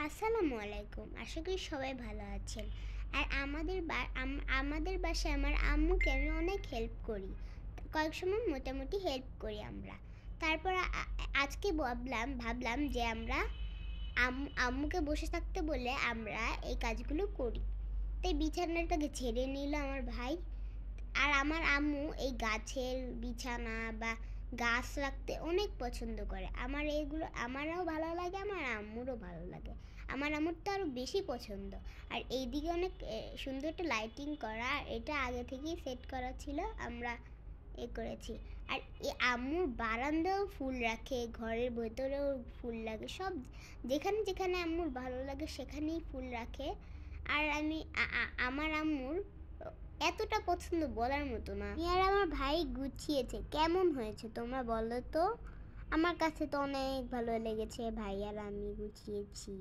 আসসালামু আলাইকুম। আশা করি সবাই ভালো আছেন। আর আমাদের বাসায় আমার আম্মুকে আমি অনেক হেল্প করি। কয়েক সময় মোটামুটি হেল্প করি আমরা। তারপর আজকে ভাবলাম যে আমরা আম্মুকে বসে থাকতে বলে আমরা এই কাজগুলো করি। তাই বিছানাটাকে ঝেড়ে নিল আমার ভাই। আর আমার আম্মু এই গাছের বিছানা বা গাছ রাখতে অনেক পছন্দ করে। আমারও ভালো লাগে, আমার আম্মুরও ভালো লাগে। আমার আম্মুর তো আরও বেশি পছন্দ। আর এইদিকে অনেক সুন্দর একটা লাইটিং করা, আর এটা আগে থেকেই সেট করা ছিল, আমরা করেছি। আর আম্মুর বারান্দাও ফুল রাখে, ঘরের ভেতরেও ফুল লাগে, সব যেখানে যেখানে আম্মুর ভালো লাগে সেখানেই ফুল রাখে। আর আমার আম্মুর এতটা পছন্দ বলার মতো না। আমি আর আমার ভাই গুছিয়েছে, কেমন হয়েছে তোমরা বলো তো? আমার কাছে তো অনেক ভালো লেগেছে, ভাই আর আমি গুছিয়েছি।